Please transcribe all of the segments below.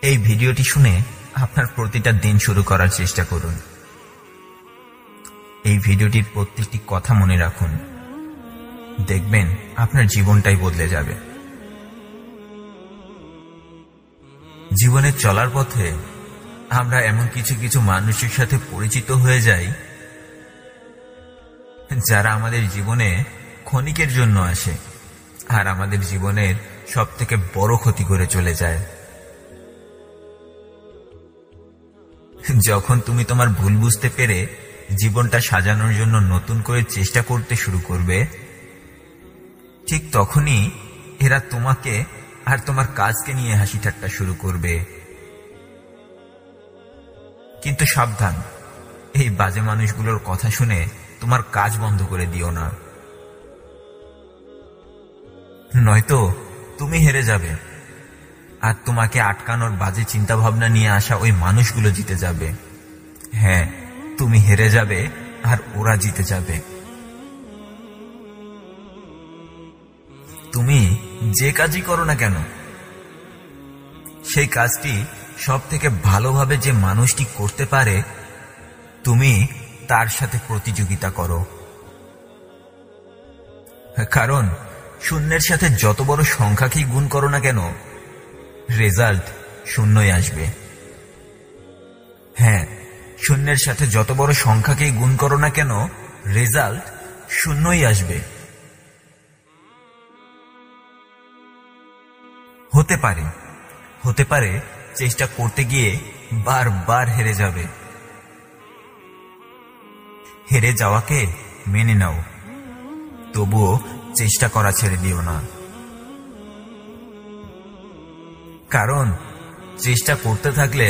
এই ভিডিওটি শুনে আপনার প্রতিটা দিন শুরু করার চেষ্টা করুন। এই ভিডিওটির প্রত্যেকটি কথা মনে রাখুন, দেখবেন আপনার জীবনটাই বদলে যাবে। জীবনে চলার পথে আমরা এমন কিছু কিছু মানুষের সাথে পরিচিত হয়ে যাই যারা আমাদের জীবনে ক্ষণিকের জন্য আসে আর আমাদের জীবনের সবথেকে বড় ক্ষতি করে চলে যায়। যখন তুমি তোমার ভুল বুঝতে পেরে জীবনটা সাজানোর জন্য নতুন করে চেষ্টা করতে শুরু করবে, ঠিক তখনই এরা তোমাকে আর তোমার কাজকে নিয়ে হাসি ঠাট্টা শুরু করবে। কিন্তু সাবধান, এই বাজে মানুষগুলোর কথা শুনে তোমার কাজ বন্ধ করে দিও না, নয়তো তুমি হেরে যাবে আর তোমাকে আটকানোর বাজে চিন্তা ভাবনা নিয়ে আসা ওই মানুষগুলো জিতে যাবে। হ্যাঁ, তুমি হেরে যাবে আর ওরা জিতে যাবে। তুমি যে কাজই করো না কেন, সেই কাজটি সব থেকে ভালোভাবে যে মানুষটি করতে পারে, তুমি তার সাথে প্রতিযোগিতা করো। কারণ শূন্যের সাথে যত বড় সংখ্যাকেই গুণ করো না কেন, রেজাল্ট শূন্যই আসবে। হ্যাঁ, শূন্যের সাথে যত বড় সংখ্যাকেই গুণ করো না কেন, রেজাল্ট শূন্যই আসবে। হতে পারে চেষ্টা করতে গিয়ে বারবার হেরে যাবে। হেরে যাওয়াকে মেনে নাও, তবুও চেষ্টা করা ছেড়ে দিও না। কারণ চেষ্টা করতে থাকলে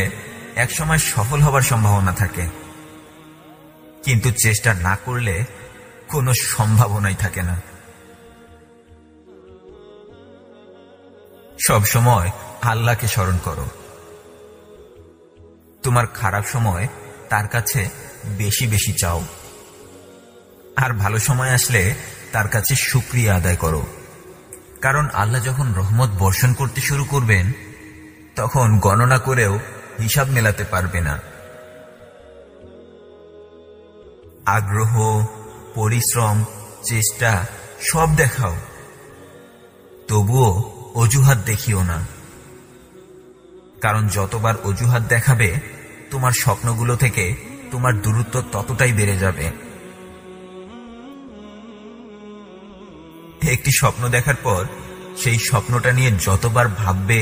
একসময় সফল হবার সম্ভাবনা থাকে, কিন্তু চেষ্টা না করলে কোনো সম্ভাবনাই থাকে না। সব সময় আল্লাহকে স্মরণ করো। তোমার খারাপ সময় তার কাছে বেশি বেশি চাও, আর ভালো সময় আসলে তার কাছে শুকরিয়া আদায় করো। কারণ আল্লাহ যখন রহমত বর্ষণ করতে শুরু করবেন, তখন গণনা করেও হিসাব মেলাতে পারবে না। আগ্রহ, পরিশ্রম, চেষ্টা সব দেখাও, তবুও অজুহাত দেখিও না। কারণ যতবার অজুহাত দেখাবে, তোমার স্বপ্নগুলো থেকে তোমার দূরত্ব ততটাই বেড়ে যাবে। একটি স্বপ্ন দেখার পর সেই স্বপ্নটা নিয়ে যতবার ভাববে,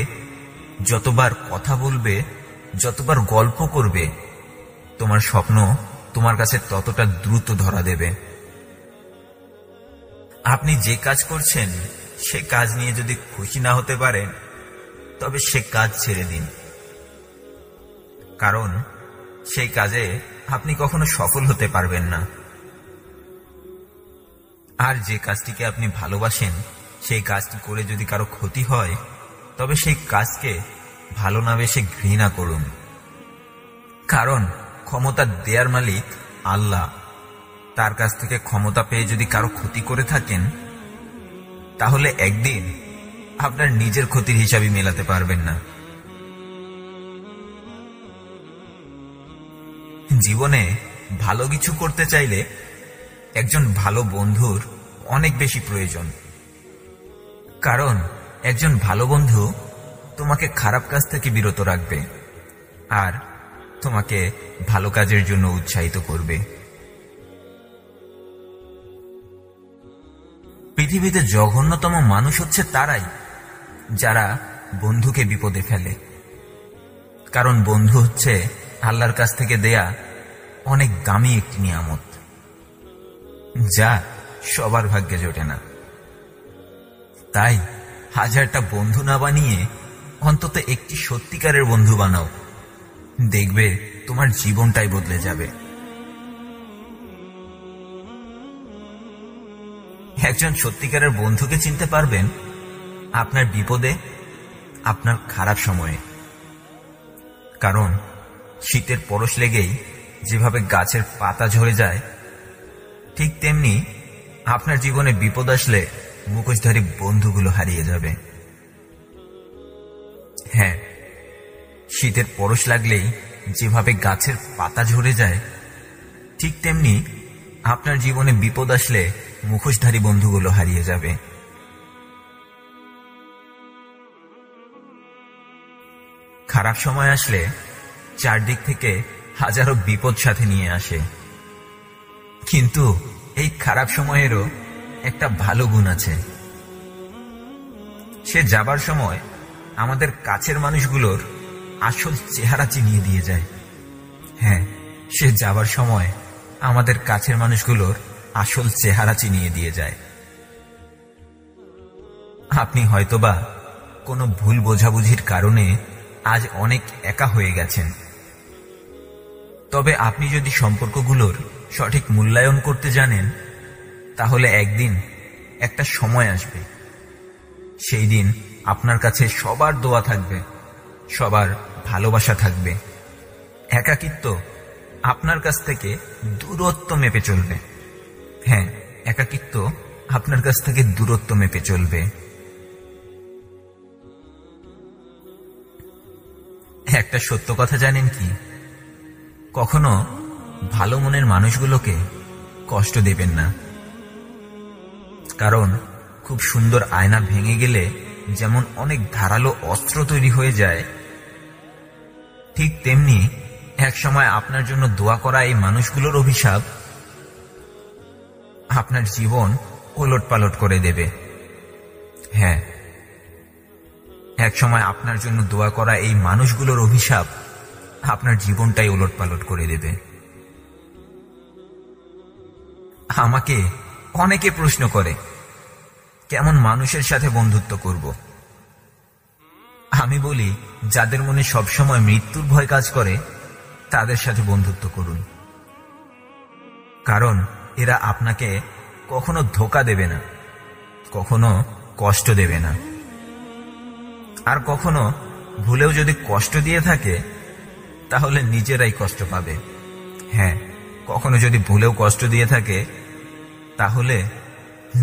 যতবার কথা বলবে, যতবার গল্প করবে, তোমার স্বপ্ন তোমার কাছে ততটা দ্রুত ধরা দেবে। আপনি যে কাজ করছেন সে কাজ নিয়ে যদি খুশি না হতে পারেন, তবে সে কাজ ছেড়ে দিন। কারণ সেই কাজে আপনি কখনো সফল হতে পারবেন না। আর যে কাজটিকে আপনি ভালোবাসেন, সেই কাজটি করে যদি কারো ক্ষতি হয়, তবে সেই কাজকে ভালো না বেশে ঘৃণা করুন। কারণ ক্ষমতা দেয়ার মালিক আল্লাহ। তার কাছ থেকে ক্ষমতা পেয়ে যদি কারো ক্ষতি করে থাকেন, তাহলে একদিন আপনার নিজের ক্ষতির হিসাবই মেলাতে পারবেন না। জীবনে ভালো কিছু করতে চাইলে একজন ভালো বন্ধুর অনেক বেশি প্রয়োজন। কারণ একজন ভালো বন্ধু তোমাকে খারাপ কাজ থেকে বিরত রাখবে আর তোমাকে ভালো কাজের জন্য উৎসাহিত করবে। পৃথিবীতে জঘন্যতম মানুষ হচ্ছে তারাই যারা বন্ধুকে বিপদে ফেলে। কারণ বন্ধু হচ্ছে আল্লাহর কাছ থেকে দেয়া অনেক দামি একটি নিয়ামত, যা সবার ভাগ্যে জোটে না। তাই হাজারটা বন্ধু না বানিয়ে অন্তত একটি সত্যিকারের বন্ধু বানাও, দেখবে তোমার জীবনটাই বদলে যাবে। একজন সত্যিকারের বন্ধুকে চিনতে পারবেন আপনার বিপদে, আপনার খারাপ সময়ে। কারণ শীতের পরশ লেগেই যেভাবে গাছের পাতা ঝরে যায়, ঠিক তেমনি আপনার জীবনে বিপদ আসলে মুখোশধারী বন্ধুগুলো হারিয়ে যাবে। হ্যাঁ, শীতের পরশ লাগলেই যেভাবে গাছের পাতা ঝরে যায়, ঠিক তেমনি আপনার জীবনে বিপদ আসলে মুখোশধারী বন্ধুগুলো হারিয়ে যাবে। খারাপ সময় আসলে চারদিক থেকে হাজারো বিপদ সাথে নিয়ে আসে, কিন্তু এই খারাপ সময়েরও একটা ভালো গুণ আছে। সে যাবার সময় আমাদের কাছের মানুষগুলোর আসল চেহারা চিনিয়ে দিয়ে যায়। হ্যাঁ, সে যাবার সময় আমাদের কাছের মানুষগুলোর আসল চেহারা চিনিয়ে দিয়ে যায়। আপনি হয়তোবা কোনো ভুল বোঝাবুঝির কারণে আজ অনেক একা হয়ে গেছেন, তবে আপনি যদি সম্পর্কগুলোর সঠিক মূল্যায়ন করতে জানেন, তাহলে একদিন একটা সময় আসবে, সেই দিন আপনার কাছে সবার দোয়া থাকবে, সবার ভালোবাসা থাকবে। একাকিত্ব আপনার কাছ থেকে দূরত্ব মেপে চলবে। হ্যাঁ, একাকিত্ব আপনার কাছ থেকে দূরত্ব মেপে চলবে। একটা সত্য কথা জানেন কি? কখনো ভালো মনের মানুষগুলোকে কষ্ট দেবেন না, কারণ খুব সুন্দর আয়না ভেঙে গেলে যেমন অনেক ধারালো অস্ত্র তৈরি হয়ে যায়, ঠিক তেমনি এক সময় আপনার জন্য দোয়া করা এই মানুষগুলোর অভিশাপ আপনার জীবন ওলটপালট করে দেবে। হ্যাঁ, এক সময় আপনার জন্য দোয়া করা এই মানুষগুলোর অভিশাপ আপনার জীবনটাই ওলটপালট করে দেবে। আমাকে অনেকে প্রশ্ন করে, কেমন মানুষের সাথে বন্ধুত্ব করব? আমি বলি, যাদের মনে সবসময় মৃত্যুর ভয় কাজ করে তাদের সাথে বন্ধুত্ব করুন, কারণ এরা আপনাকে কখনো ধোঁকা দেবে না, কখনো কষ্ট দেবে না। আর কখনো ভুলেও যদি কষ্ট দিয়ে থাকে তাহলে নিজেরাই কষ্ট পাবে। হ্যাঁ, কখনো যদি ভুলেও কষ্ট দিয়ে থাকে তাহলে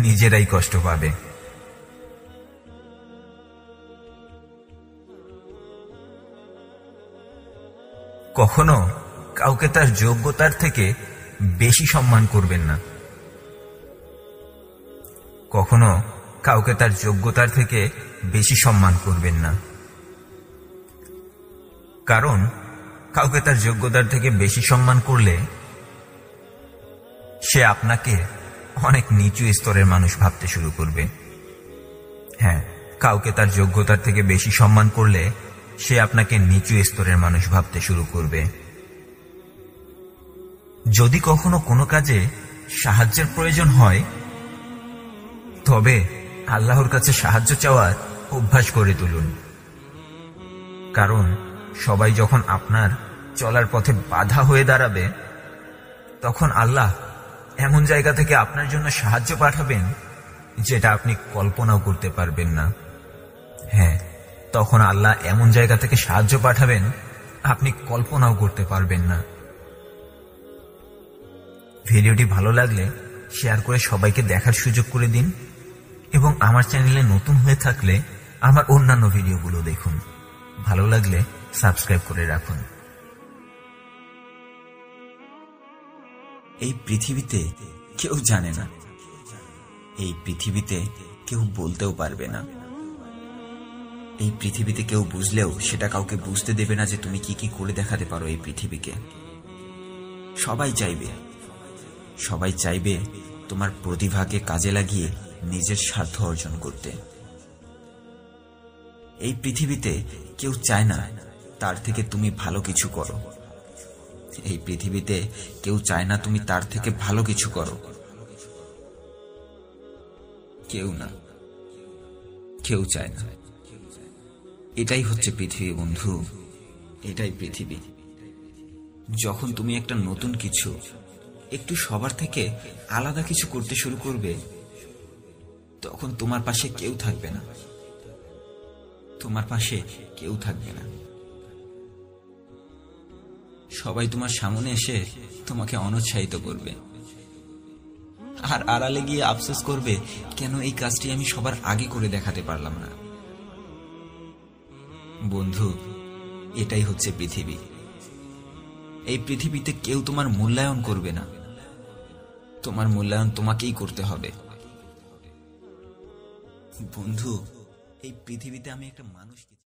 নিজেরাই কষ্ট পাবে। কখনো কাউকে তার যোগ্যতার থেকে বেশি সম্মান করবেন না, কখনো কাউকে তার যোগ্যতার থেকে বেশি সম্মান করবেন না, কারণ কাউকে তার যোগ্যতার থেকে বেশি সম্মান করলে সে আপনাকে অনেক নিচু স্তরের মানুষ ভাবতে শুরু করবে। হ্যাঁ, কাউকে তার যোগ্যতার থেকে বেশি সম্মান করলে সে আপনাকে নিচু স্তরের মানুষ ভাবতে শুরু করবে। যদি কখনো কোনো কাজে সাহায্যের প্রয়োজন হয়, তবে আল্লাহর কাছে সাহায্য চাওয়ার অভ্যাস করে তুলুন, কারণ সবাই যখন আপনার চলার পথে বাধা হয়ে দাঁড়াবে, তখন আল্লাহ এমন জায়গা থেকে আপনার জন্য সাহায্য পাঠাবেন যেটা আপনি কল্পনাও করতে পারবেন না। হ্যাঁ, তখন আল্লাহ এমন জায়গা থেকে সাহায্য পাঠাবেন আপনি কল্পনাও করতে পারবেন না। ভিডিওটি ভালো লাগলে শেয়ার করে সবাইকে দেখার সুযোগ করে দিন, এবং আমার চ্যানেলে নতুন হয়ে থাকলে আমার অন্যান্য ভিডিওগুলো দেখুন। ভালো লাগলে সাবস্ক্রাইব করে রাখুন। এই পৃথিবীতে কেউ জানে না, এই পৃথিবীতে কেউ বলতেও পারবে না, এই পৃথিবীতে কেউ বুঝলেও সেটা কাউকে বুঝতে দেবে না যে তুমি কি কি করে দেখাতে পারো এই পৃথিবীকে। সবাই চাইবে তোমার প্রতিভাকে কাজে লাগিয়ে নিজের স্বার্থ অর্জন করতে। এই পৃথিবীতে কেউ চায় না তার থেকে তুমি ভালো কিছু করো, এই পৃথিবীতে কেউ চায় না তুমি তার থেকে ভালো কিছু করো। কেউ চায় না। এটাই হচ্ছে পৃথিবী বন্ধু, এটাই পৃথিবী। যখন তুমি একটা নতুন কিছু, একটু সবার থেকে আলাদা কিছু করতে শুরু করবে, তখন তোমার পাশে কেউ থাকবে না, তোমার পাশে কেউ থাকবে না। সবাই তোমার সামনে এসে তোমাকে অনুৎসাহিত করবে, আর আড়ালে গিয়ে আফসোস করবে, কেন এই কাজটি আমি সবার আগে করে দেখাতে পারলাম না। বন্ধু, এটাই হচ্ছে পৃথিবী। এই পৃথিবীতে কেউ তোমার মূল্যায়ন করবে না, তোমার মূল্যায়ন তোমাকেই করতে হবে। বন্ধু, এই পৃথিবীতে আমি একটা মানুষ